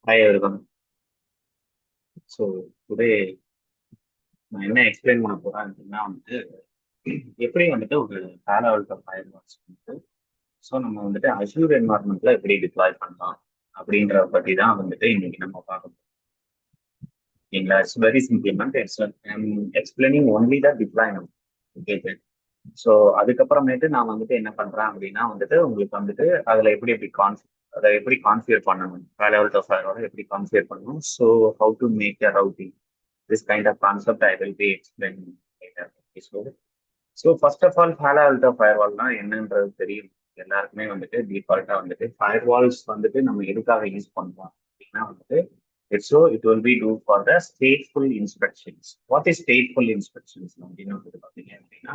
Hi everyone. So today நான் என்ன explain பண்ண போறேன் அப்படின்னா எப்படி ஒரு பேரா ஃபயர் வாட்ச் ஸோ நம்ம அஷ்யூர் என்வாரன்மெண்ட்ல எப்படி டிப்ளாய் பண்ணலாம் அப்படின்றத பத்தி தான் இன்னைக்கு நம்ம பார்க்க போறோம். ஓகேங்களா? It's very simple ma'am. I'm explaining only the deployment. Okay. So அதுக்கப்புறமேட்டு நான் என்ன பண்றேன் அப்படின்னா உங்களுக்கு அதுல எப்படி எப்படி அதை எப்படி கான்ஃபிகர் பண்ணணும், பேரா ஃபயரோட எப்படி கான்ஃபிகர் பண்ணணும், so how to make a routing. This kind of concept I will be explaining later. Okay, so first of all, Palo Alto firewall னா என்னன்றது தெரியும் எல்லாருக்குமே. டிஃபால்ட்டா firewalls நம்ம எதுக்காக யூஸ் பண்றோம் அப்படின்னா it will be do for the stateful instructions. What is stateful instructions அப்படின்னு பாத்தீங்க அப்படின்னா,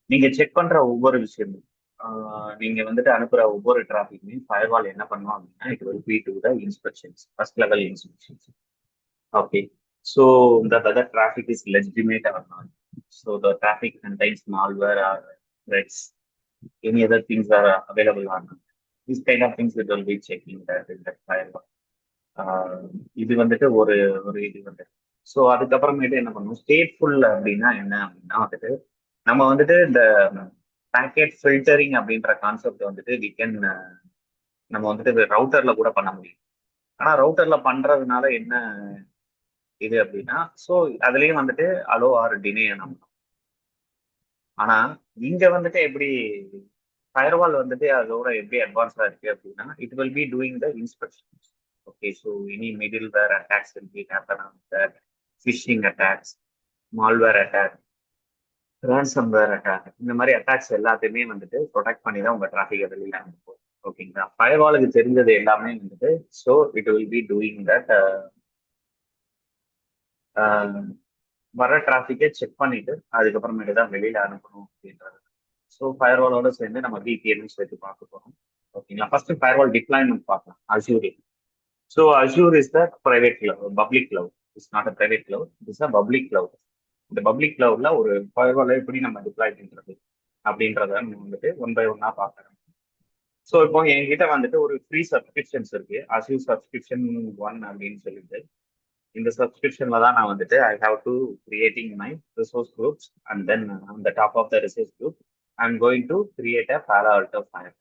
நீங்க செக் பண்ற ஒவ்வொரு விஷயமும், நீங்க அனுப்புற ஒவ்வொரு டிராபிக்குமே ஃபயர்வால் என்ன பண்ணுவோம் அப்படின்னா it will be do the instructions, first level instructions. Okay. So the whether traffic is legitimate or not. So the traffic contains malware or threats. Any other things are available or not. These kind of things we will be checking that in that firewall. இது ஒரு ஒரு இது so அதுக்கப்புறமேட்டு என்ன பண்ணுவோம், stateful அப்படின்னா என்ன அப்படின்னா நம்ம இந்த பேக்கெட் ஃபில்டரிங் அப்படின்ற கான்செப்ட் வி கேன் நம்ம ரவுட்டர்ல கூட பண்ண முடியும். ஆனா ரவுட்டர்ல பண்றதுனால என்ன இது அப்படின்னா, ஸோ அதுலயும் அலோ ஆர் டினே நம்ம. ஆனா இங்க எப்படி ஃபயர்வால் அதோட எப்படி அட்வான்ஸா இருக்கு அப்படின்னா, it will be doing the inspections. Okay. So any middleware attacks will be happen on that, phishing attacks, malware attack, ransomware attack, இந்த மாதிரி அட்டாக்ஸ் எல்லாத்தையுமே ப்ரொடெக்ட் பண்ணி தான் உங்க டிராஃபிக் வெளியில அனுப்பும். ஓகேங்களா? ஃபயர்வாலுக்கு தெரிஞ்சது எல்லாமே so it will be doing that வர டிராஃபிக்கை செக் பண்ணிட்டு அதுக்கப்புறமேட்டு தான் வெளியில அனுப்பணும் அப்படின்றது. ஸோ ஃபயர்வாலோட சேர்ந்து நம்ம VPN சேர்த்து பார்க்க போறோம். ஓகேங்களா? ஃபர்ஸ்ட் ஃபயர்வால் டிப்ளாய்மெண்ட் பார்க்கலாம். Assure. So assure is the private cloud, public cloud. It's not a private cloud, it's a public cloud. இந்த பப்ளிக் கிளவுட்ல ஒரு ஃபயர்வாலை எப்படி நம்ம டிப்ளாய் பண்றது அப்படின்றத நம்ம ஒன் பை ஒன்னா பார்க்கறோம். ஸோ இப்போ என்கிட்ட ஒரு ஃப்ரீ சப்ஸ்கிரிப்ஷன்ஸ் இருக்கு, அஷ்யூர் சப்ஸ்கிரிப்ஷன் 1 அப்படின்னு சொல்லிட்டு. இந்த சப்ஸ்கிரிப்ஷன்ல தான் நான் I have to creating my resource groups and then on the top of the resource group I am going to create a Palo Alto fire.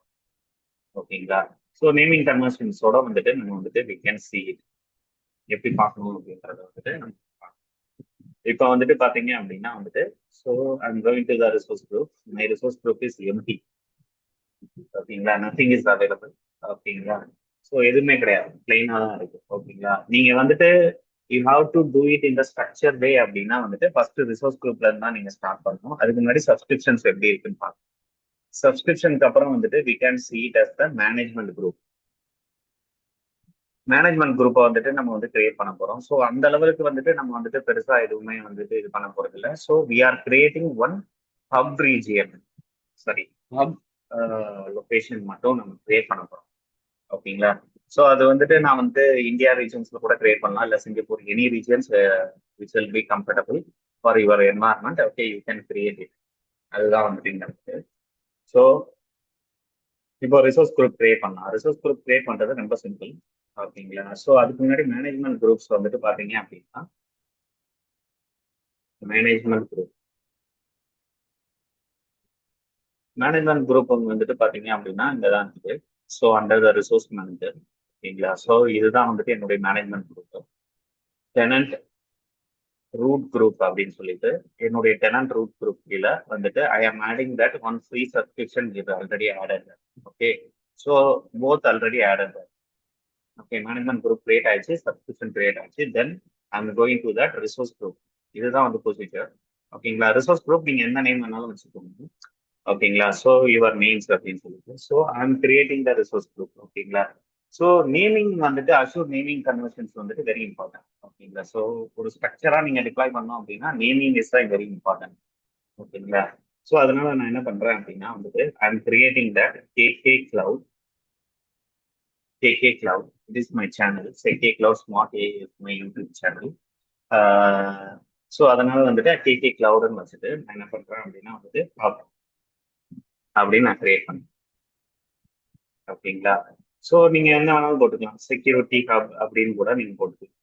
ஓகேங்களா? ஸோ நேமிங் கன்வர்ஷன்ஸோட நம்ம வி கேன் சி இட் எப்படி பார்க்கணும் அப்படின்றத நம்ம இப்போ பாத்தீங்க அப்படின்னா so I am going to the resource group. My resource group is empty. ஓகேங்களா? Nothing is available. ஓகேங்களா? ஸோ எதுவுமே கிடையாது, பிளைனா தான் இருக்கு. ஓகேங்களா? நீங்க you have to do it in the structure way அப்படின்னா ஃபர்ஸ்ட் ரிசோர்ஸ் குரூப்ல இருந்தா நீங்க ஸ்டார்ட் பண்ணணும். அதுக்கு முன்னாடி சப்ஸ்கிரிப்ஷன்ஸ் எப்படி இருக்குன்னு பார்க்கணும். சப்ஸ்கிரிப்ஷனுக்கு அப்புறம் we can see it as the management group. Management குரூப்பை நம்ம கிரியேட் பண்ண போறோம். ஸோ அந்த லெவலுக்கு நம்ம பெருசா எதுவுமே இது பண்ண போறது இல்லை. So we are creating one hub region, sorry hub location மட்டும் நம்ம கிரியேட் பண்ண போறோம். ஓகேங்களா? ஸோ அது நான் இந்தியா ரீஜன்ஸ்ல கூட கிரியேட் பண்ணலாம், இல்லை Singapore, any regions which will be comfortable for your environment. Okay, you can create it. அதுதான் இங்க. ஸோ இப்போ ரிசோர்ஸ் குரூப் கிரியேட் பண்ணலாம். ரிசோர்ஸ் குரூப் கிரியேட் பண்றது ரொம்ப சிம்பிள். ஓகேங்களா? ஸோ அதுக்கு முன்னாடி மேனேஜ்மெண்ட் குரூப்ஸ் பாத்தீங்க அப்படின்னா, மேனேஜ்மெண்ட் குரூப் மேனேஜ்மெண்ட் குரூப் பாத்தீங்க அப்படின்னா இங்க தான் இருக்குது. So under the resource manager. ஓகேங்களா? ஸோ இதுதான் என்னுடைய management group. Tenant root group அப்படின்னு சொல்லிட்டு என்னுடைய டெனன்ட் ரூட் குரூப் கீழே I am adding that one free subscription இது already added. Okay. So both already added. Okay, management group create ஆயிடுச்சு, subscription create ஆயிடுச்சு. Then I am going to that resource group. இதுதான் procedure. ஓகேங்களா? Resource group நீங்க எந்த name வேணாலும் வச்சுக்கோங்க. ஓகேங்களா? ஸோ யுவர் நேம்ஸ் அப்படின்னு சொல்லிட்டு so I am creating the resource group. ஓகேங்களா? So naming Azure naming conversions very important. ஓகேங்களா? ஸோ ஒரு ஸ்ட்ரக்சரா நீங்க டிப்ளாய் பண்ணோம் அப்படின்னா நேமிங் இஸ் வெரி இம்பார்ட்டன்ட். ஓகேங்களா? ஸோ அதனால நான் என்ன பண்றேன் அப்படின்னா I am creating the KK Cloud. KK Cloud, it is my channel. KK Cloud Smart AI is my YouTube channel. So அதனால KK Cloudன்னு வச்சுட்டு நான் என்ன பண்றேன் அப்படின்னா அப்படின்னு நான் கிரியேட் பண்ணேன். ஓகேங்களா? ஸோ நீங்க என்ன வேணாலும் போட்டுக்கலாம், செக்யூரிட்டி ஹப் அப்படின்னு கூட நீங்க போட்டுக்கலாம்.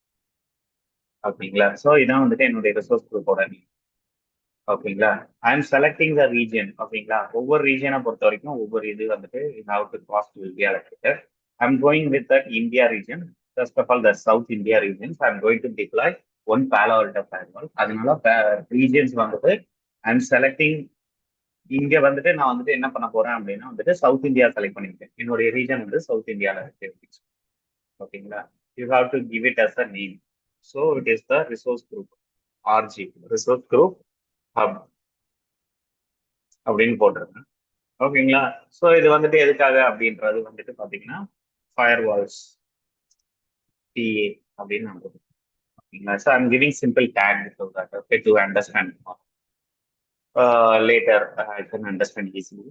ஓகேங்களா? ஸோ இதான் வந்துட்டு என்னுடைய ரிசோர்ஸ் குரூப்போட நேம். ஓகேங்களா? I am selecting the region. ஓகேங்களா? ஒவ்வொரு ரீஜனை பொறுத்த வரைக்கும் ஒவ்வொரு இது வந்துட்டு how to cost will be allocated. I am going with that India region. First of all the south India regions I am going to deploy one Palo Alto firewall. அதனால regions வந்துட்டு ஐ எம் செலக்டிங். இங்க வந்துட்டு நான் வந்துட்டு என்ன பண்ண போறேன் அப்படின்னா வந்துட்டு சவுத் இந்தியா செலக்ட் பண்ணிருக்கேன். என்னுடைய ரீஜன் வந்து சவுத் இந்தியால இருக்கு. ஓகேங்களா? You have to give it as a name. So it is the resource group, RG resource group hub அப்படின்னு போட்டிருக்கேன். ஓகேங்களா? ஸோ இது வந்துட்டு எதுக்காக அப்படின்றது வந்துட்டு பாத்தீங்கன்னா ஃபயர் வால்ஸ் டிஏ அப்படின்னு நான் போட்டுருக்கேன். ஓகேங்களா? So I'm giving simple take so that okay to understand later I can understand easily.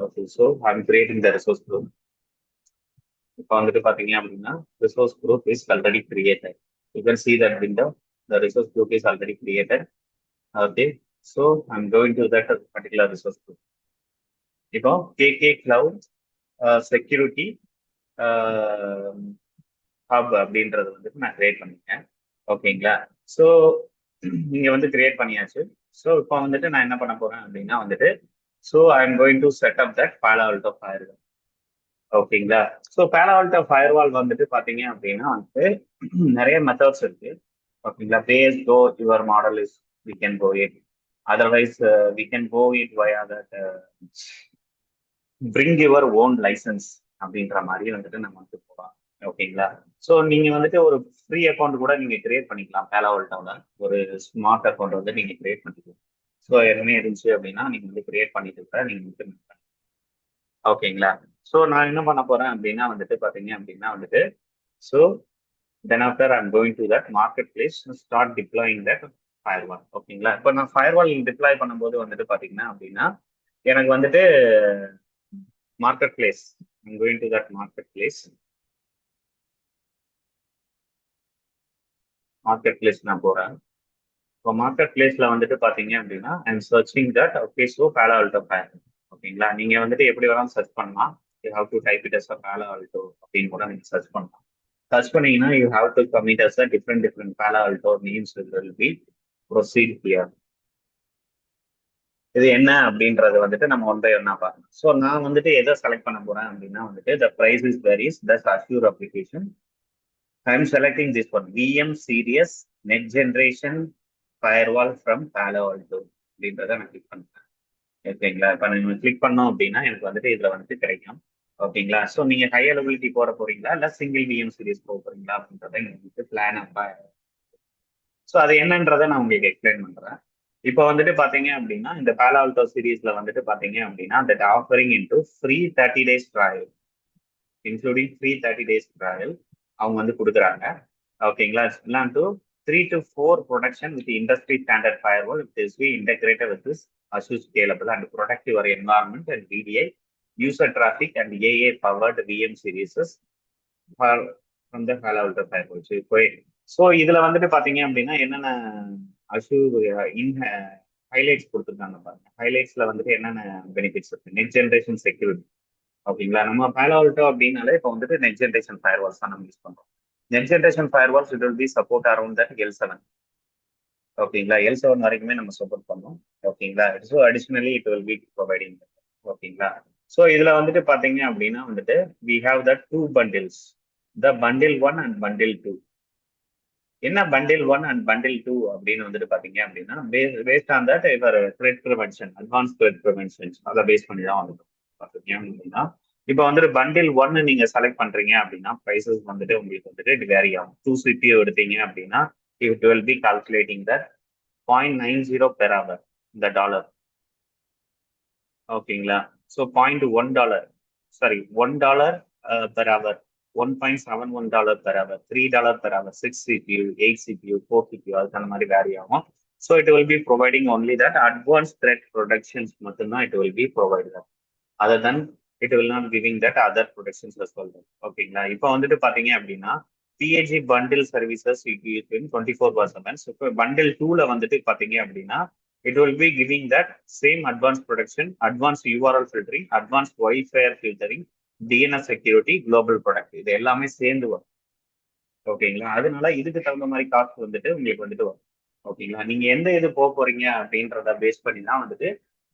Okay, so I'm creating the resource group. இப்போ வந்துட்டு பாத்தீங்க அப்படின்னா resource group is already created. You can see that window. The resource group is already created. Okay, so I'm going to that particular resource group. இப்போ KK cloud security hub அப்படின்றது வந்துட்டு நான் create பண்ணிட்டேன். ஓகேங்களா? ஸோ நீங்க வந்து create பண்ணியாச்சு. So இப்போ வந்துட்டு நான் என்ன பண்ண போறேன் அப்படின்னா வந்துட்டு so I am going to set up that Palo Alto firewall. ஓகேங்களா? ஸோ பேலோ ஆல்டோ ஃபயர்வால் வந்துட்டு பாத்தீங்க அப்படின்னா வந்துட்டு நிறைய மெத்தட்ஸ் இருக்கு. ஓகேங்களா? Pays go your model is we can go it. Otherwise we can go it via that bring your own licence அப்படின்ற மாதிரி வந்துட்டு நம்ம வந்து போகலாம். ஓகேங்களா? ஸோ நீங்க வந்துட்டு ஒரு ஃப்ரீ அக்கௌண்ட் கூட நீங்க கிரியேட் பண்ணிக்கலாம். பேலோ ஆல்டோல ஒரு ஸ்மார்ட் அக்கௌண்ட் வந்து நீங்க கிரியேட் பண்ணிக்கலாம். ஸோ எதுவுமே இருந்துச்சு அப்படின்னா நீங்க வந்து கிரியேட் பண்ணிட்டு கூட நீங்க வந்து ஓகேங்களா? ஸோ நான் என்ன பண்ண போறேன் அப்படின்னா வந்துட்டு பாத்தீங்க அப்படின்னா வந்துட்டு so then after I'm going to that market place start deploying that firewall. ஓகேங்களா? இப்போ நான் ஃபயர்வால் டிப்ளாய் பண்ணும்போது வந்துட்டு பாத்தீங்கன்னா அப்படின்னா எனக்கு வந்துட்டு marketplace I'm going to that marketplace. Marketplace நான் போறேன். இப்போ மார்க்கெட் பிளேஸ்ல வந்துட்டு பாத்தீங்க அப்படின்னா I'm searching that okay so Palo Alto fire. ஓகேங்களா? நீங்க வந்துட்டு எப்படி வேணாலும் சர்ச் பண்ணலாம். You have to type it as a Palo Alto அப்படின்னு கூட நீங்க சர்ச் பண்ணலாம். சர்ச் பண்ணீங்கன்னா you have to commit as a different Palo Alto names will be proceed here. இது என்ன அப்படின்றது வந்துட்டு நம்ம ஒன் பை ஒன்னா பார்க்கணும். ஸோ நான் வந்துட்டு எதை செலக்ட் பண்ண போறேன் அப்படின்னா வந்துட்டு the price is varies thus Azure application. I am selecting this one VM series next generation firewall from Palo Alto அப்படின்றத நான் கிளிக் பண்ணுறேன். ஓகேங்களா? இப்போ நீங்க கிளிக் பண்ணோம் அப்படின்னா எனக்கு வந்துட்டு இதுல வந்துட்டு கிடைக்கும். ஓகேங்களா? ஸோ நீங்க ஹை அவைலபிலிட்டி போட போறீங்களா இல்ல சிங்கிள் விஎம் சீரிஸ் போக போறீங்களா அப்படின்றத உங்களுக்கு பிளான் அப்பா. ஸோ அது என்னன்றதை நான் உங்களுக்கு எக்ஸ்பிளைன் பண்றேன். இப்போ வந்துட்டு பாத்தீங்க அப்படின்னா இந்த பேலோ ஆல்டோ சீரீஸ்ல வந்துட்டு பாத்தீங்க அப்படின்னா that offering into free 30 days trial, including free 30 days trial அவங்க வந்து கொடுக்குறாங்க. ஓகேங்களா? எல்லாம் to 3 to 4 protection with industry standard firewall with is we integrated with this Azure scalable and protect your environment and DDI user traffic and AA powered VM series from the Palo Alto firewall. இப்போ so இதுல வந்துட்டு பாத்தீங்க அப்படின்னா என்னென்ன assure இன் highlights கொடுத்துருக்காங்க பாருங்க. ஹைலைட்ஸ்ல வந்துட்டு என்னென்ன பெனிஃபிட்ஸ் இருக்கு. Next generation security. ஓகேங்களா? நம்ம பேலோ ஆல்டோ அப்படின்னாலே இப்போ வந்துட்டு நெக்ஸ்ட் ஜென்ரேஷன் ஃபயர்வால்ஸ் தான் நம்ம யூஸ் பண்றோம். Next generation firewalls it will be support around that L7. ஓகேங்களா? L7 வரைக்குமே நம்ம சப்போர்ட் பண்ணோம். ஓகேங்களா? So additionally it will be providing. ஓகேங்களா? ஸோ இதுல வந்துட்டு பாத்தீங்க அப்படின்னா வந்துட்டு we have the 2 bundles, the bundle 1 and bundle 2. என்ன பண்டில் 1 அண்ட் பண்டில் 2 அப்படின்னு வந்துட்டு பாத்தீங்க அப்படின்னா பேஸ்ட் ஆன் தட் இவர் thread prevention, advance thread prevention அதை பேஸ் பண்ணி தான் வந்துட்டு பாத்தீங்க அப்படின்னா இப்போ வந்துட்டு பண்டில் 1 நீங்க செலக்ட் பண்றீங்க அப்படின்னா ப்ரைசஸ் வந்துட்டு உங்களுக்கு வந்துட்டு இது வேரி ஆகும். 2 CPU எடுத்தீங்க அப்படின்னா it will B calculating that 0.90 per hour இந்த டாலர். ஓகேங்களா? So $0.1, sorry $1 per hour, $1.71 per hour, $3 per hour, 6 CPU, 8 CPU, 4 CPU அதுக்கான மாதிரி வேரி ஆகும். So it will be providing only that advance threat protections மட்டும்தான் it will be provide that. Other then it will not giving that other protections சொல்றேன். ஓகேங்களா? இப்போ வந்துட்டு பாத்தீங்க அப்படின்னா பிஏஜி பண்டில் சர்வீசஸ் 24/7. இப்போ பண்டில் 2ல வந்துட்டு பாத்தீங்க அப்படின்னா it will be giving that same advanced production, advanced URL filtering, advanced Wi-Fi filtering, DNS security, global product இது எல்லாமே சேர்ந்து வரும். ஓகேங்களா? அதனால இதுக்கு தகுந்த மாதிரி காஸ்ட் வந்துட்டு உங்களுக்கு வந்துட்டு வரும். ஓகேங்களா? நீங்க எந்த இது போக போறீங்க அப்படின்றத பேஸ் பண்ணி தான் வந்துட்டு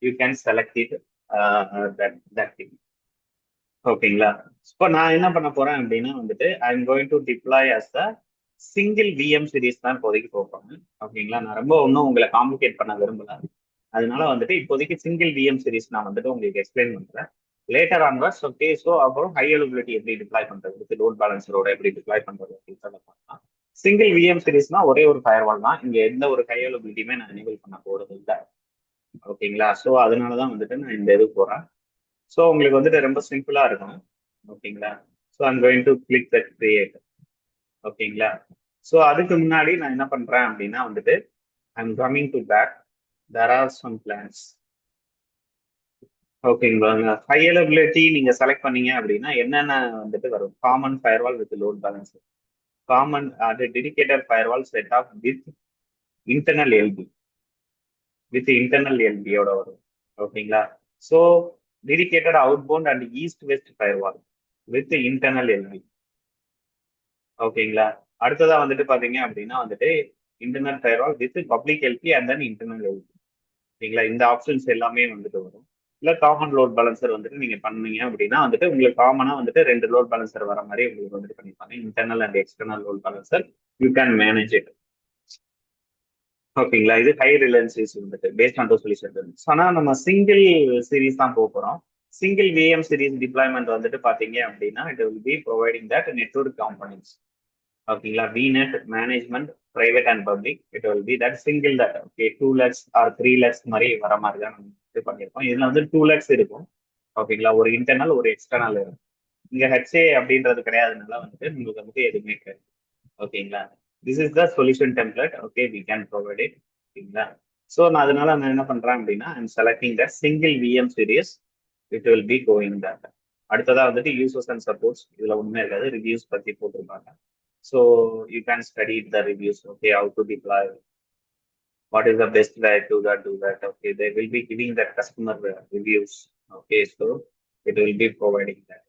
you can select it that thing. ஓகேங்களா? இப்போ நான் என்ன பண்ண போறேன் அப்படின்னா வந்துட்டு I am going to deploy as a single VM series தான் இப்போதைக்கு போகிறேன். ஓகேங்களா? நான் ரொம்ப ஒன்றும் உங்களை காம்ப்ளிகேட் பண்ண விரும்பல. அதனால வந்துட்டு இப்போதைக்கு சிங்கிள் விஎம் சீரிஸ் நான் வந்துட்டு உங்களுக்கு எக்ஸ்பிளைன் பண்றேன். Later onwards okay. ஸோ அப்புறம் ஹை அவைலபிலிட்டி எப்படி டிப்ளாய் பண்றது, வித் லோட் பேலன்சரோட எப்படி டிப்ளாய் பண்றது அப்படின்றத பார்க்கலாம். சிங்கிள் விஎம் சீரிஸ்னா ஒரே ஒரு ஃபயர்வால் தான். இங்க எந்த ஒரு ஹை அவைலபிலிட்டியுமே நான் எனேபிள் பண்ண போறது இல்லை. ஓகேங்களா? ஸோ அதனால தான் வந்துட்டு நான் இந்த இது போறேன். ஸோ உங்களுக்கு வந்துட்டு ரொம்ப சிம்பிளா இருக்கும். ஓகேங்களா? So I'm going to click that create. ஓகேங்களா? ஸோ அதுக்கு முன்னாடி நான் என்ன பண்றேன் அப்படின்னா வந்துட்டு I'm coming to back. There are some plans. ஓகேங்களா? ஹை அவைலபிலிட்டி நீங்க செலக்ட் பண்ணீங்க அப்படின்னா என்னென்ன வந்துட்டு வரும்? Common firewall with load balancer, common அது dedicated firewall set of with internal LB, with internal எல்பியோட வரும். ஓகேங்களா? So dedicated outbound and east west firewall with internal LB. ஓகேங்களா? அடுத்ததா வந்துட்டு பாத்தீங்க அப்படின்னா வந்துட்டு internal firewall with public LB and then internal LB. ஓகேங்களா? இந்த ஆப்ஷன்ஸ் எல்லாமே வந்துட்டு வரும். இல்ல காமன் லோட் பேலன்சர் வந்துட்டு நீங்க பண்ணீங்க அப்படின்னா வந்துட்டு உங்களுக்கு காமனா வந்துட்டு 2 லோட் பேலன்சர் வர மாதிரி உங்களுக்கு வந்துட்டு பண்ணிப்பாங்க. Internal and external load balancer you can manage it. ஓகேங்களா? இது ஹை ரிலையன்சிஸ் வந்துட்டு பேஸ்ட் ஆன் டு சொல்யூஷன். ஆனா நம்ம சிங்கிள் சீரிஸ் தான் போக போறோம். சிங்கிள் விஎம் சீரிஸ் டிப்ளாய்மெண்ட் வந்துட்டு பாத்தீங்க அப்படின்னா it will be providing that network components. ஓகேங்களா? VNet management private and public it will be that single that okay 2 lakhs or 3 lakhs மாதிரி வர மாதிரி தான் நம்ம இது பண்ணியிருக்கோம். இதுல வந்து 2 lakhs இருக்கும். ஓகேங்களா? ஒரு இன்டர்னல் ஒரு எக்ஸ்டர்னல் இருக்கும். இங்க ஹெச்ஏ அப்படின்றது கிடையாதுனால வந்துட்டு உங்களுக்கு வந்துட்டு எதுவுமே கிடையாது. ஓகேங்களா? This is the solution template. Okay we can provide it. ஓகேங்களா? ஸோ நான் அதனால நான் என்ன பண்றேன் அப்படின்னா I'm selecting the single VM series. It will be going that. அடுத்ததா வந்துட்டு யூசர்ஸ் அண்ட் சப்போர்ட்ஸ் இதுல உண்மை இருக்காது, ரிவ்யூஸ் பத்தி போட்டிருப்பாங்க. So you can study the reviews. Okay, how to deploy, what is the best way to that, do that. Okay, they will be giving that customer reviews. Okay, so it will be providing that.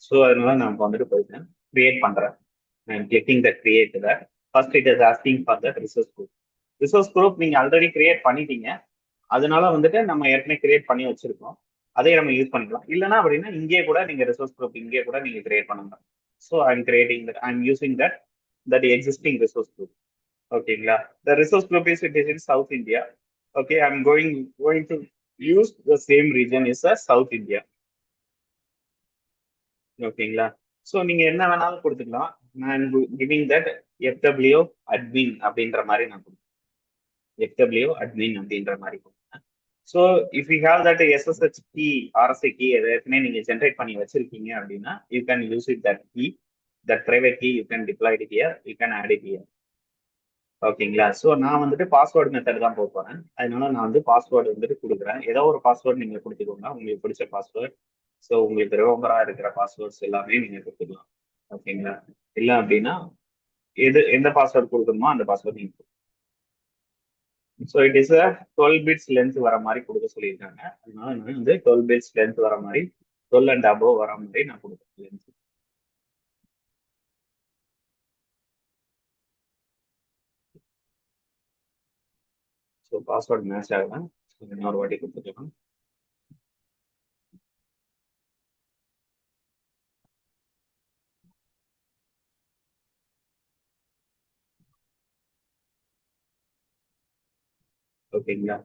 So அதனால நான் இப்போ வந்துட்டு போயிட்டேன் create பண்றேன். I am clicking the create that. First it is asking for the resource group. Resource group நீங்க already create பண்ணிட்டீங்க. அதனால வந்துட்டு நம்ம ஏற்கனவே கிரியேட் பண்ணி வச்சிருக்கோம். அதே நம்ம யூஸ் பண்ணிக்கலாம். இல்லைன்னா அப்படின்னா இங்கே கூட நீங்க ரிசோர்ஸ் குரூப் இங்கே கூட நீங்க கிரியேட் பண்ணுங்க. So I'm creating that, I'm using that existing resource group. ஓகேங்களா? The resource group is it is in South India. Okay, I'm going to use the same region is a South India. ஓகேங்களா? So நீங்க என்ன வேணாலும் கொடுத்துக்கலாம். நான் giving that FW admin அப்படின்ற மாதிரி நான் கொடுப்பேன். எஃப்டபிள்யூ அட்மின் அப்படின்ற மாதிரி கொடுப்பேன். So if you have that SSH key, RSI key ஏற்கனவே நீங்க ஜென்ரேட் பண்ணி வச்சிருக்கீங்க அப்படின்னா you can use it that key, that private key you can deploy it here, you can add it here. ஓகேங்களா? So நான் வந்துட்டு பாஸ்வேர்டு மெத்தட் தான் போக போறேன். அதனால நான் வந்து பாஸ்வேர்டு வந்துட்டு கொடுக்குறேன். ஏதோ ஒரு பாஸ்வேர்டு நீங்க கொடுத்துக்கோங்க, உங்களுக்கு பிடிச்ச பாஸ்வேர்டு. ஸோ உங்களுக்கு ரிவம்பரா இருக்கிற பாஸ்வேர்ட்ஸ் எல்லாமே நீங்க கொடுத்துக்கலாம். ஓகேங்களா? இல்லை அப்படின்னா எந்த பாஸ்வேர்டு கொடுக்கணுமோ அந்த பாஸ்வேர்டு நீங்க. So it is a 12 bits length வர மாதிரி கொடுக்க சொல்லியிருக்காங்க. அதனால நான் வந்து 12 பிட்ஸ் லென்த் வர மாதிரி 12 அண்ட் அபோவ் வர மாதிரி நான் கொடுக்குறேன் லென்த். ஸோ பாஸ்வேர்டு மேட்ச் ஆகலாம். இன்னொரு வாட்டி கொடுத்துக்கலாம். ஓகேங்களா?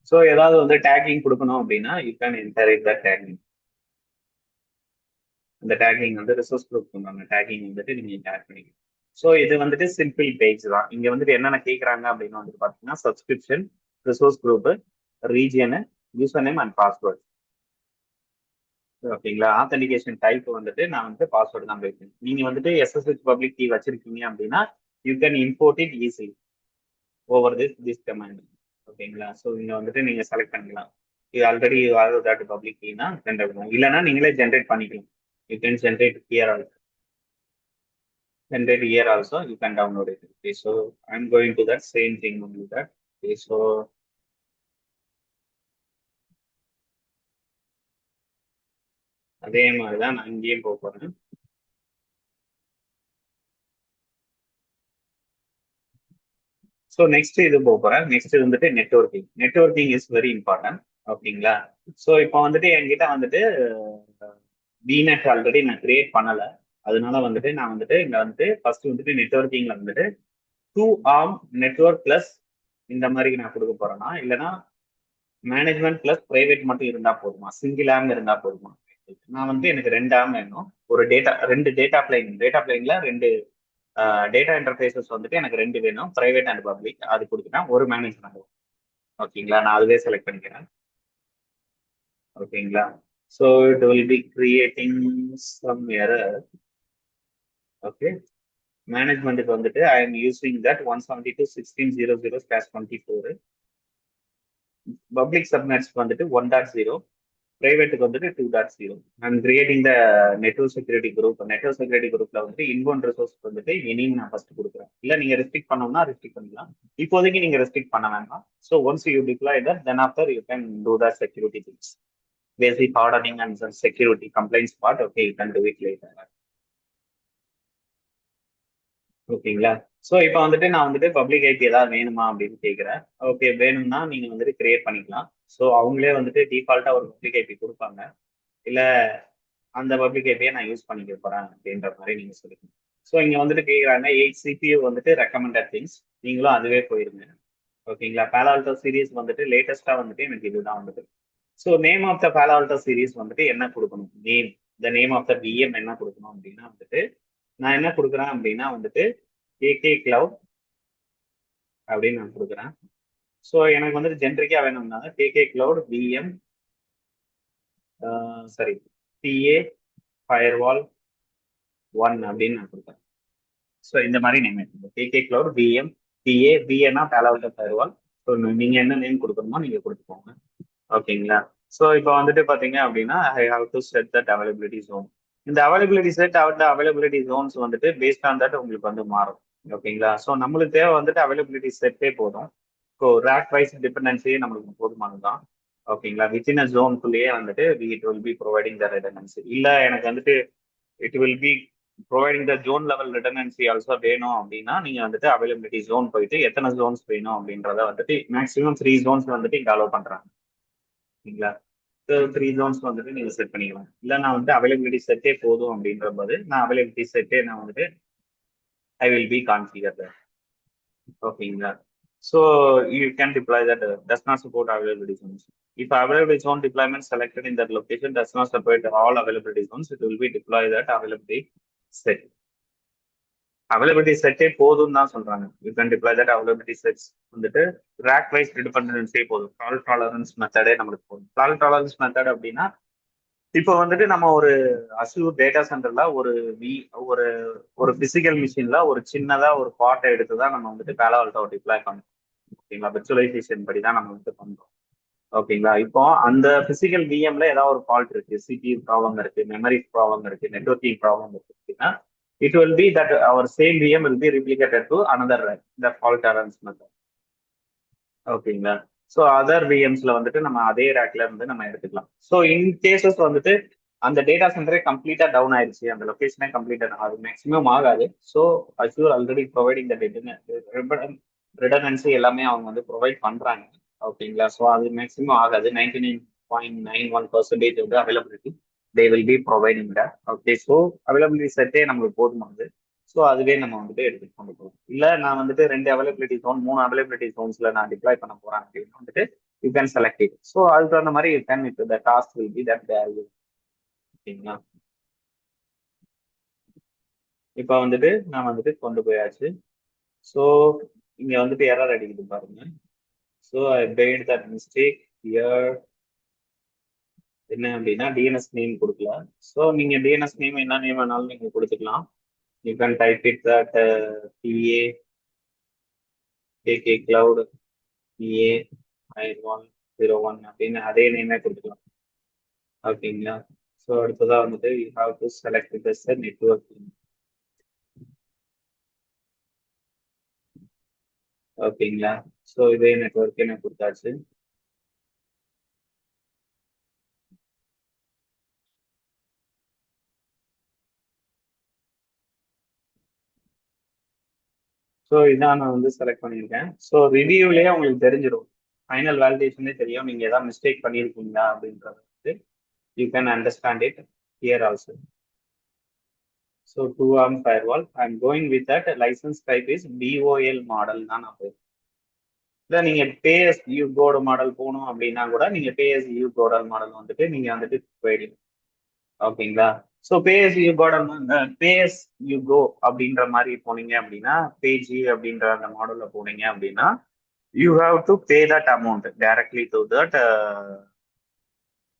ஸோ ஏதாவது வந்து டேக்கிங் கொடுக்கணும் அப்படின்னா you can enter it the taking. அந்த டேக்கிங் வந்து ரிசோர்ஸ் குரூப் பண்ணுவாங்க. டேக்கிங் வந்துட்டு நீங்க டேக் பண்ணிக்கலாம். ஸோ இது வந்துட்டு சிம்பிள் பேஜ் தான். இங்க வந்துட்டு என்னென்ன கேட்குறாங்க அப்படின்னு வந்துட்டு பார்த்தீங்கன்னா subscription, resource group, region, user name and password. ஓகேங்களா? ஆத்தன்டிகேஷன் டைப் வந்துட்டு நான் வந்து பாஸ்வேர்டு தான் வைப்பேன். நீங்க வந்துட்டு எஸ்எஸ்ஹெச் பப்ளிக் கீ வச்சிருக்கீங்க அப்படின்னா you can import it easily over this command. ஓகேங்களா? ஸோ இங்க வந்துட்டு நீங்க செலக்ட் பண்ணிக்கலாம். இது ஆல்ரெடி தட் பப்ளிக் கீனா ஜென்ரேட் பண்ணலாம். இல்லைன்னா நீங்களே ஜென்ரேட் பண்ணிக்கலாம். You can generate here also. Generate here also you can download it. Okay, so I'm going to that same thing only that. Okay, so அதே மாதிரிதான் நான் இங்கேயும் போக போறேன். ஸோ நெக்ஸ்ட் இது போக போறேன். நெக்ஸ்ட் வந்துட்டு networking. Networking is very important. ஓகேங்களா? ஸோ இப்போ வந்துட்டு என்கிட்ட வந்துட்டு விநெட் ஆல்ரெடி நான் கிரியேட் பண்ணல. அதனால வந்துட்டு நான் வந்துட்டு இங்க வந்துட்டு ஃபர்ஸ்ட் வந்துட்டு நெட்வொர்க்கிங்ல வந்துட்டு 2 ஆர்ம் நெட்வொர்க் பிளஸ் இந்த மாதிரி நான் கொடுக்க போறேன்னா, இல்லைன்னா மேனேஜ்மெண்ட் பிளஸ் பிரைவேட் மட்டும் இருந்தா போதுமா, சிங்கிள் ஆம் இருந்தா போதுமா? நான் வந்து எனக்கு 2 ஆம் வேணும். ஒரு ரெண்டு டேட்டா பிளைன்ல ரெண்டு டேட்டா இன்டர்ஃபேஸஸ் வந்துட்டு எனக்கு ரெண்டு வேணும், பிரைவேட் அண்ட் பப்ளிக். அது கொடுத்துட்டேன். ஒரு மேனேஜ்மெண்ட். ஓகேங்களா? நான் அதுவே செலக்ட் பண்ணிக்கிறேன். ஓகேங்களா? So it will be creating some error. Okay. மேனேஜ்மெண்ட்டுக்கு வந்துட்டு I am using that 172.16.00/24. Public சப்நெட்ஸ்க்கு வந்துட்டு 1.0. பிரைவேட்டுக்கு வந்துட்டு 2.0. I'm creating the network security group. Network security குரூப்ல வந்துட்டு இன்பவுண்ட் ரிசோர்ஸ் வந்துட்டு இனியும் நான் ஃபர்ஸ்ட் கொடுக்குறேன். இல்ல நீங்க ரெஸ்ட்ரிக்ட் பண்ணணும்னா ரெஸ்ட்ரிக்ட் பண்ணிக்கலாம். இப்போதைக்கு நீங்க ரெஸ்ட்ரிக்ட் பண்ண வேண்டாம். So once you deploy that, then after you can do the security things, basic hardening and some security compliance part. Okay, you can do it later. ஓகேங்களா? ஸோ இப்போ வந்துட்டு நான் வந்துட்டு பப்ளிக் ஐபி ஏதாவது வேணுமா அப்படின்னு கேட்குறேன். ஓகே, வேணும்னா நீங்க வந்துட்டு கிரியேட் பண்ணிக்கலாம். ஸோ அவங்களே வந்துட்டு டிஃபால்ட்டா ஒரு பப்ளிக் ஐபி கொடுப்பாங்க. இல்ல அந்த பப்ளிக் ஐபியை நான் யூஸ் பண்ணிக்க போறேன் அப்படின்ற மாதிரி நீங்க சொல்லுங்க. ஸோ இங்க வந்துட்டு கேட்குறாங்க 8 CPU வந்துட்டு ரெக்கமெண்டட் திங்ஸ். நீங்களும் அதுவே போயிருங்க. ஓகேங்களா? பேலால்டோ சீரிஸ் வந்துட்டு லேட்டஸ்டா வந்துட்டு எனக்கு இதுதான் வந்துட்டு. So name of the Palo Alto series வந்துட்டு என்ன கொடுக்கணும்? நேம் ஆஃப் த விஎம் என்ன கொடுக்கணும் அப்படின்னா வந்துட்டு, நான் என்ன கொடுக்குறேன் அப்படின்னா வந்துட்டு கேகே கிளவுட் அப்படின்னு நான் கொடுக்குறேன். ஸோ எனக்கு வந்துட்டு ஜென்ரிக்கா வேணும்னா கேகே கிளவுட் விஎம், சரி, பிஏ ஃபயர்வால் 1 அப்படின்னு நான் கொடுக்குறேன். ஸோ இந்த மாதிரி நேம் எடுத்துக்கோங்க. KK cloud VM PA. பிஏனா பேலால்டோ ஃபயர்வால். ஸோ நீங்க என்ன நேம் கொடுக்கணுமோ நீங்க கொடுத்துக்கோங்க. ஓகேங்களா? ஸோ இப்போ வந்துட்டு பார்த்தீங்க அப்படின்னா I have to set that availability zone. இந்த அவைலபிலிட்டி செட் அந்த அவைலபிலிட்டி ஜோன்ஸ் வந்துட்டு பேஸ்ட் ஆன் தட் உங்களுக்கு வந்து மாறும். ஓகேங்களா? ஸோ நம்மளுக்கு தேவை வந்துட்டு அவைலபிலிட்டி செட்டே போதும். ஸோ ரேக் வைஸ் டிபெண்டன்சியே நம்மளுக்கு போதுமானது தான். ஓகேங்களா? வித்தின் அ ஜோனுக்குள்ளேயே வந்துட்டு it will be providing the redundancy. இல்லை எனக்கு வந்துட்டு it will be providing the zone level redundancy also வேணும் அப்படின்னா நீங்க வந்துட்டு அவைலபிலிட்டி ஜோன் போயிட்டு எத்தனை ஜோன்ஸ் வேணும் அப்படின்றத வந்துட்டு மேக்ஸிமம் 3 ஜோன்ஸ் வந்துட்டு இங்க அலோவ் பண்றாங்க. சரிங்களா? 3 ஜோன்ஸ் வந்துட்டு நீங்க செட் பண்ணிக்கலாம். இல்ல நான் வந்து அவைலபிலிட்டி செட்டே போதும் அப்படின்ற போது நான் அவைலபிலிட்டி செட்டே நான் வந்துட்டு ஐ வில் பி கான்ஃபிகர். ஓகேங்களா? So you can deploy that does not support availability zones. If availability zone deployment selected in that location does not support all availability zones, it will be deploy that availability set. Availability செட்டே போதும் தான் சொல்றாங்க. You can deploy that availability sets வந்துட்டு rack wise டிபெண்டன்ஸே போதும். Fault tolerance மெத்தடே நம்மளுக்கு போதும். Fault tolerance method அப்படின்னா இப்போ வந்துட்டு நம்ம ஒரு அசூர் டேட்டா சென்டர்ல வி ஒரு ஒரு பிசிக்கல் மிஷின்ல ஒரு சின்னதா ஒரு பார்ட்டை எடுத்து தான் நம்ம வந்துட்டு பேலால்டோ டிப்ளாய் பண்ணோம். ஓகேங்களா? விர்ச்சுவலைசேஷன் படி தான் நம்ம வந்துட்டு பண்றோம். ஓகேங்களா? இப்போ அந்த பிசிக்கல் விஎம்ல ஏதாவது ஒரு ஃபால்ட் இருக்கு, சிபியூ ப்ராப்ளம் இருக்கு, மெமரி ப்ராப்ளம் இருக்கு, நெட்வொர்க்கிங் ப்ராப்ளம் இருக்கு அப்படின்னா it will be that our same VM will be replicated to another இந்த ஃபால்ட் டாலரன்ஸ் மெத்தட். ஓகேங்களா? ஸோ அதர் விஎம்ஸ்ல வந்துட்டு நம்ம அதே ரேக்ல இருந்து நம்ம எடுத்துக்கலாம். ஸோ இன் கேசஸ் வந்துட்டு அந்த டேட்டா சென்டரே கம்ப்ளீட்டா டவுன் ஆயிடுச்சு, அந்த லொகேஷனே கம்ப்ளீட்டா அது மேக்ஸிமம் ஆகாது. So Azure already providing the redundancy எல்லாமே அவங்க வந்து ப்ரொவைட் பண்றாங்க. ஓகேங்களா? ஸோ அது மேக்ஸிமம் ஆகாது. 99.91% வந்து availability they will be providing that. Okay. So availability செட்டே நம்மளுக்கு போதுமானது. ஸோ அதுவே நம்ம வந்துட்டு எடுத்துட்டு கொண்டு போகலாம். இல்ல நான் வந்துட்டு 2 அவைலபிலிட்டி ஜோன் 3 அவைலபிலிட்டி ஜோன்ஸ்ல நான் டிப்ளாய் பண்ண போறேன் அப்படின்னு வந்துட்டு you can select it. So அதுக்கு தகுந்த மாதிரி you can it the task will be that there. ஓகேங்களா? இப்போ வந்துட்டு நான் வந்துட்டு கொண்டு போயாச்சு. ஸோ இங்க வந்துட்டு எரர் அடிக்குது பாருங்க. So I made that mistake here. என்ன அப்படின்னா டிஎன்எஸ் நேம் கொடுக்கல. ஸோ நீங்க டிஎன்எஸ் நேம் என்ன நேம் வேணாலும் நீங்க கொடுத்துக்கலாம். You can type it that PA KK cloud PA firewall 01 அப்படின்னு அதே நேமே கொடுத்துக்கலாம். ஓகேங்களா? ஸோ அடுத்ததா வந்துட்டு you have to select this network. ஓகேங்களா? ஸோ இதே நெட்வொர்க் எனக்கு கொடுத்தாச்சு. ஸோ இதான் நான் வந்து செலக்ட் பண்ணியிருக்கேன். ஸோ ரிவ்யூலேயே உங்களுக்கு தெரிஞ்சிடும், ஃபைனல் வேலிடேஷனே தெரியும் நீங்கள் ஏதாவது மிஸ்டேக் பண்ணியிருக்கீங்களா அப்படின்றது வந்து you can understand it here also. So 2 arm firewall I'm going with that licence type is POL model தான் நான் போயிருக்கேன். இல்லை நீங்கள் பேஎஸ் யூ கோடு மாடல் போகணும் அப்படின்னா கூட நீங்கள் பேஎஸ் யூ கோடல் மாடல் வந்துட்டு நீங்கள் வந்துட்டு போயிடுங்க. ஓகேங்களா? ஸோ பேஎஸ் யூ கோடல் பேஎஸ் யூ கோ அப்படின்ற மாதிரி போனீங்க அப்படின்னா, பேஜி அப்படின்ற அந்த மாடலில் போனீங்க அப்படின்னா you have to pay that amount directly to that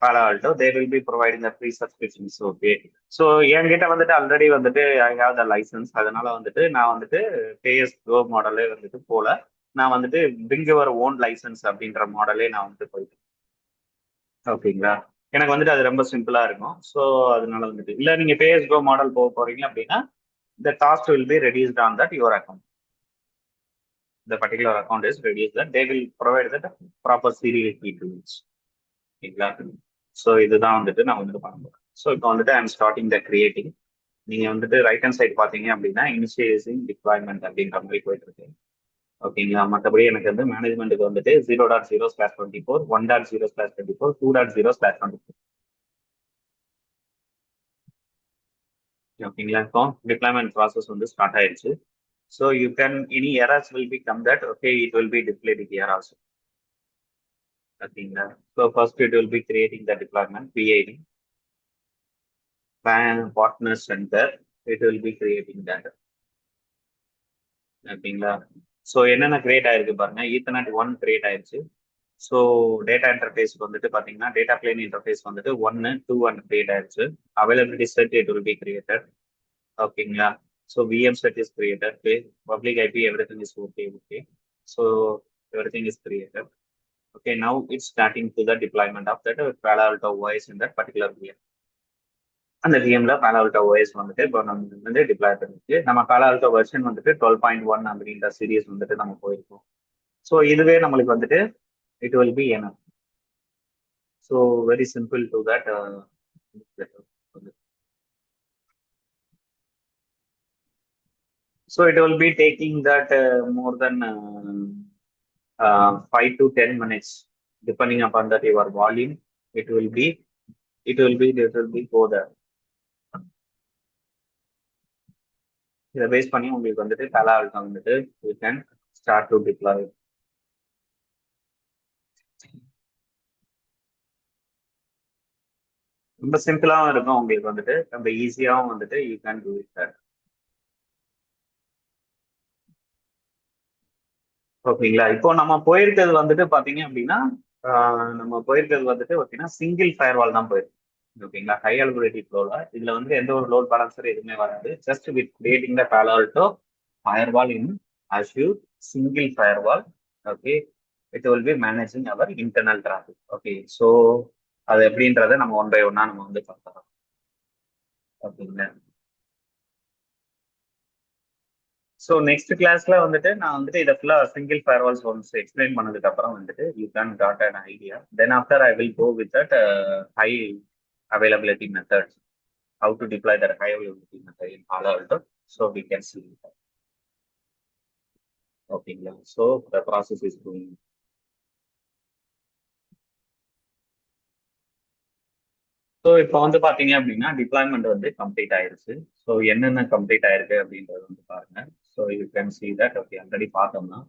Palo Alto. They will be providing the free subscriptions. Okay. So என்கிட்ட வந்துட்டு ஆல்ரெடி வந்துட்டு ஐ ஹாவ் த லைசன்ஸ். அதனால வந்துட்டு நான் வந்துட்டு பேஎஸ் கோ மாடலே வந்துட்டு போல, நான் வந்துட்டு பிரிங் யுவர் ஓன் லைசன்ஸ் அப்படின்ற மாடலே நான் வந்துட்டு போயிட்டேன். ஓகேங்களா? எனக்கு வந்துட்டு அது ரொம்ப சிம்பிளா இருக்கும். ஸோ அதனால வந்துட்டு இல்லை நீங்க பேஎஸ் கோ மாடல் போக போறீங்க அப்படின்னா the cost will be reduced on that your account. The particular account is reduced that they will provide that proper serial key to it. ஓகேங்களா? ஸோ இதுதான் வந்துட்டு நான் வந்துட்டு பண்ண போறேன். ஸோ இப்போ வந்துட்டு ஐம் ஸ்டார்டிங் த கிரியேட்டிங். நீங்க வந்துட்டு ரைட் ஹேண்ட் சைடு பாத்தீங்க அப்படின்னா இனிஷியலைசிங் டிப்ளாய்மெண்ட் அப்படின்ற மாதிரி போயிட்டு இருக்கு. ஓகேங்களா? மற்றபடி எனக்கு வந்து மேனேஜ்மெண்ட்டுக்கு வந்துட்டு 0.0/24, 1.0/24, 2.0/24. ஓகேங்களா? இப்போ டிப்ளாய்மெண்ட் ப்ராசஸ் வந்து ஸ்டார்ட் ஆயிடுச்சு. So you can any errors will be come that okay it will be displayed here also. ஓகேங்களா? So first it will be creating the deployment BID partner center, it will be creating that. ஓகேங்களா? So என்னென்ன create ஆயிருக்கு பாருங்க. Ethernet 1 create ஆயிடுச்சு. So data இன்டர்ஃபேஸ்க்கு வந்துட்டு பார்த்தீங்கன்னா data plane interface வந்துட்டு 1, 2 அண்ட் கிரியேட் ஆயிடுச்சு. Availability set it will be created. ஓகேங்களா? So VM set is created. Public IP every thing is okay. Okay, so every thing is created. Okay, now it's starting to the deployment of that Palo Alto OS in that particular VM. அந்த விஎம்ல Palo Alto OS வந்துட்டு இப்போ நம்ம வந்து deploy பண்ணிருக்கு. நம்ம Palo Alto version வந்துட்டு 12.1 அப்படின்ற series வந்துட்டு நம்ம போயிருக்கோம். ஸோ இதுவே நம்மளுக்கு வந்துட்டு இட் வில் பி என்ன. So very simple to that. So it will be taking that more then 5 to 10 minutes depending upon that your volume. It will be go there. இதை பேஸ் பண்ணி உங்களுக்கு வந்துட்டு Palo Alto வந்துட்டு you can start to deploy. ரொம்ப சிம்பிளாகவும் இருக்கும் உங்களுக்கு வந்துட்டு, ரொம்ப ஈஸியாகவும் வந்துட்டு you can do it that. ஓகேங்களா? இப்போ நம்ம போயிருக்கிறது வந்துட்டு பாத்தீங்க அப்படின்னா நம்ம போயிருக்கிறது வந்துட்டு ஓகேனா சிங்கிள் ஃபயர்வால் தான் போயிருக்கு. ஓகேங்களா? ஹை அவைலபிலிட்டி ஃப்ளோல இதுல வந்து எந்த ஒரு லோட் பேலன்சர் எதுவுமே வராது. Just with creating the Palo Alto firewall in Azure single firewall. Okay, it will be managing our internal traffic. Okay, so அது எப்படின்றத நம்ம ஒன் பை ஒன்னா நம்ம வந்து பார்க்கலாம். ஓகேங்களா? ஸோ நெக்ஸ்ட் கிளாஸ்ல வந்துட்டு நான் வந்துட்டு இதை ஃபுல்லா சிங்கிள் ஃபயர்வால்ஸ் ஒன்ஸ் எக்ஸ்பிளைன் பண்ணதுக்கு அப்புறம் வந்துட்டு you can got an idea. Then after I will go with that high availability methods, how to deploy that high availability method in Palo Alto, so we can see that. ஓகேங்களா? So the process is going. So இப்போ வந்து பாத்தீங்க அப்படின்னா deployment வந்து complete ஆயிருச்சு. So என்னென்ன complete ஆயிருக்கு அப்படின்றது வந்து பாருங்க. So you can see that. Okay, already பார்த்தோம்னா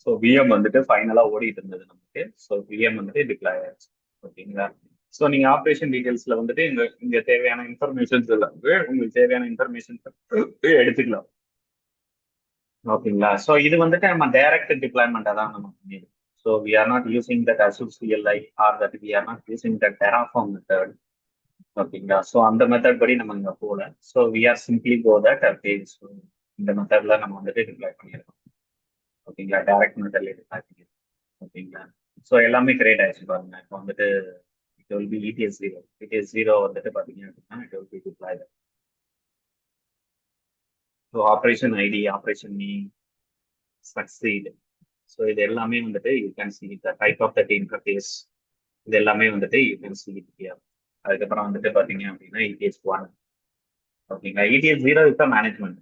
ஸோ விஎம் வந்துட்டு ஃபைனலாக ஓடிட்டு இருந்தது நமக்கு. ஸோ விஎம் வந்துட்டு டிப்ளாய் ஆயிடுச்சு. ஓகேங்களா? ஸோ நீங்க ஆப்ரேஷன் டீடைல்ஸ்ல வந்துட்டு இங்க தேவையான இன்ஃபர்மேஷன்ஸ் எல்லாமே உங்களுக்கு தேவையான இன்ஃபர்மேஷன் எடுத்துக்கலாம். ஓகேங்களா? ஸோ இது வந்துட்டு நம்ம டைரக்ட் டிப்ளாய்மெண்ட்டாக தான் நம்ம பண்ணிடுவோம். So we are not using that Azure CLI or that we are not using that Terraform method. ஓகேங்களா? ஸோ அந்த மெத்தட் படி நம்ம இங்க போல. So we are simply go that okay. So இந்த மெத்தட்ல நம்ம வந்துட்டு டிப்ளாய் பண்ணியிருக்கோம். ஓகேங்களா? டைரக்ட் மெத்தட்ல டிப்ளாய் பண்ணியிருக்கோம். ஓகேங்களா? ஸோ எல்லாமே கிரியேட் ஆயிடுச்சு பாருங்க. இப்போ வந்துட்டு it will be ETS 0. ETS 0 வந்துட்டு பாத்தீங்க அப்படின்னா it will be deployed. So operation ID, operation name, succeed, so இது எல்லாமே வந்துட்டு you can see the type of that interface, இது எல்லாமே வந்துட்டு யூ கேன் சி ஹியர். அதுக்கப்புறம் வந்துட்டு பாத்தீங்க அப்படின்னா ETS 1. ஓகேங்களா? ETS 0 is the management.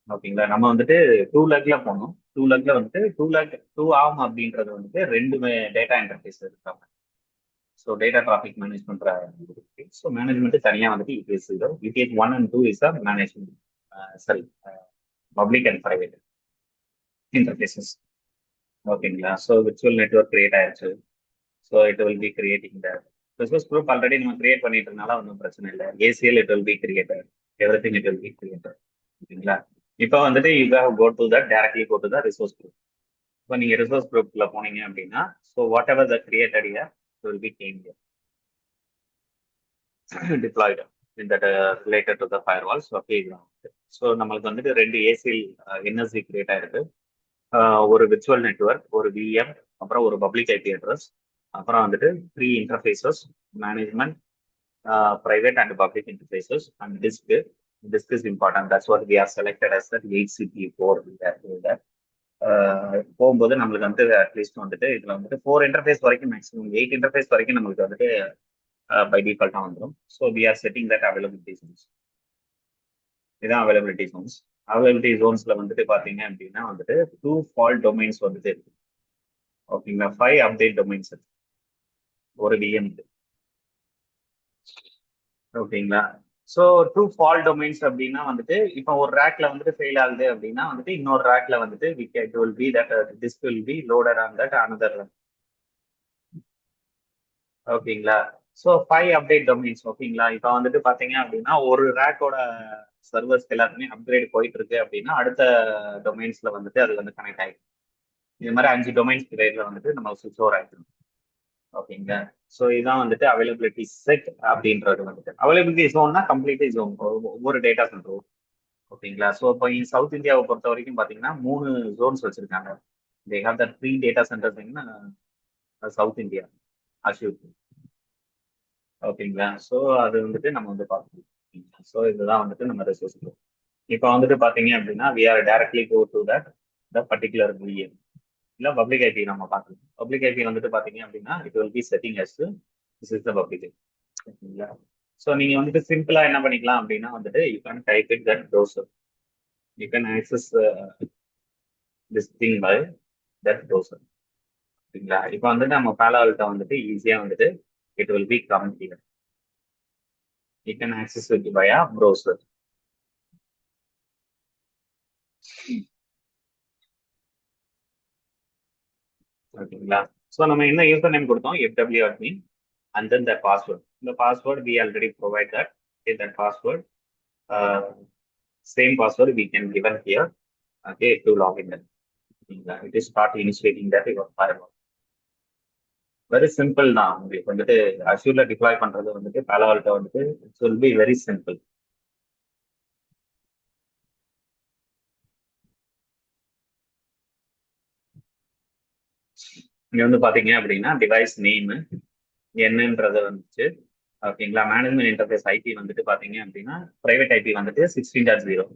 ஓகேங்களா? நம்ம வந்துட்டு 2 லேக்ல போனோம். 2 லேக்ல வந்துட்டு 2 லேக் 2 ஆர்ம் அப்படின்றது வந்துட்டு 2 டேட்டா இன்டர்ஃபேஸ் இருக்காங்க. ஸோ டேட்டா டிராஃபிக் மேனேஜ் பண்ற இருக்கு. ஸோ மேனேஜ்மெண்ட் தனியா வந்துட்டு UPS 0, UPS 1 and 2 is management, sorry, public and private interfaces. ஓகேங்களா? ஸோ விர்ச்சுவல் நெட்வொர்க் கிரியேட் ஆயிருச்சு. So it will be creating the resource group already நம்ம create பண்ணிட்டு இருக்கனால ஒன்றும் பிரச்சனை இல்லை. ACL it will be created, everything it will be created. ஓகேங்களா? இப்போ வந்துட்டு you have go to the directly go to the resource group. இப்போ நீங்க ரிசோர்ஸ் குரூப்ல போனீங்க அப்படின்னா, so whatever the created here will be came deployed in that related to the firewalls. Okay, so நம்மளுக்கு வந்துட்டு 2 ஏசிஎல் என்எஸ்சி கிரியேட் ஆயிருக்கு. ஒரு virtual network, ஒரு விஎம், அப்புறம் ஒரு பப்ளிக் ஐபி அட்ரஸ், அப்புறம் வந்துட்டு 3 interfaces, management, private and public interfaces, and disk. Disk is important. That's what we are selected as that 8 CPU core. போகும்போது நம்மளுக்கு வந்து அட்லீஸ்ட் வந்துட்டு இதுல வந்துட்டு 4 இன்டர்ஃபேஸ் வரைக்கும், மேக்ஸிமம் 8 இன்டர்ஃபேஸ் வரைக்கும் நம்மளுக்கு வந்துட்டு பை டிஃபால்ட்டா வந்துடும். So we are setting that availability zones. இதான் அவைலபிலிட்டி ஜோன்ஸ். அவைலபிலிட்டி ஜோன்ஸ்ல வந்துட்டு பாத்தீங்க அப்படின்னா வந்துட்டு 2 ஃபால்ட் டொமைன்ஸ் வந்துட்டு இருக்கு. ஓகேங்களா? 5 அப்டேட் டொமைன்ஸ் இருக்கு ஒரு விஎம். ஓகேங்களா? ஸோ 2 ஃபால்ட் டொமைன்ஸ் அப்படின்னா வந்துட்டு இப்போ ஒரு ரேக்ல வந்துட்டு ஃபெயில் ஆகுது அப்படின்னா வந்துட்டு இன்னொரு ரேக்ல வந்துட்டு it will be that this will be loaded on that another. ஓகேங்களா? So 5 update domains. ஓகேங்களா? இப்போ வந்துட்டு பாத்தீங்க அப்படின்னா ஒரு ரேக்கோட சர்வர்ஸ் எல்லாத்துமே அப்கிரேட் போயிட்டு இருக்கு அப்படின்னா அடுத்த டொமைன்ஸ்ல வந்துட்டு அது வந்து கனெக்ட் ஆகிடும். இது மாதிரி 5 டொமைன்ஸ் கிரேட்ல வந்துட்டு நம்ம சுவிட்ச் ஓவர் ஆகிடும். ஓகேங்க. ஸோ இதான் வந்துட்டு அவைலபிலிட்டி செட் அப்படின்றது வந்துட்டு. அவைலபிலிட்டி ஜோன்னா கம்ப்ளீட் ஜோன், ஒவ்வொரு டேட்டா சென்டரும். ஓகேங்களா? ஸோ இப்போ சவுத் இந்தியாவை பொறுத்த வரைக்கும் பார்த்தீங்கன்னா 3 ஜோன்ஸ் வச்சிருக்காங்க. They have the 3 data centres in South India, assure. ஓகேங்களா? ஸோ அது வந்துட்டு நம்ம வந்து பார்க்கணும். ஸோ இதுதான் வந்துட்டு நம்ம ரிசோர்ஸ். இப்போ வந்துட்டு பார்த்தீங்க அப்படின்னா we are directly go to that the particular VM. இல்லை பப்ளிக் ஐபி நம்ம பார்க்கணும். பப்ளிக் ஐபி வந்துட்டு பார்த்தீங்க அப்படின்னா it will be setting as this is the public IP. ஓகேங்களா? ஸோ நீங்க வந்துட்டு சிம்பிளா என்ன பண்ணிக்கலாம் அப்படின்னா வந்துட்டு you can type it that browser. You can access this thing by that browser. ஓகேங்களா? இப்போ வந்துட்டு நம்ம பேலால்ட்ட வந்துட்டு ஈஸியா வந்துட்டு it will be come here. You can access it by a browser. ஓகேங்களா? ஸோ நம்ம என்ன யூசர் நேம் கொடுத்தோம், FW admin, and then the password. The password we already provide that. Okay, that password, uh, same password we can given here. Okay, to log in. It is start initiating that your firewall. Very simple தான். உங்களுக்கு வந்துட்டு அஷ்யூர்ல deploy பண்றது வந்துட்டு Palo Alto வந்துட்டு it will be very simple. இங்க வந்து பாத்தீங்க அப்படின்னா டிவைஸ் நேம் என்னன்றது வந்துச்சு. ஓகேங்களா? மேனேஜ்மெண்ட் இன்டர்ஃபேஸ் ஐபி வந்துட்டு பாத்தீங்க அப்படின்னா பிரைவேட் ஐபி வந்துட்டு 16.0.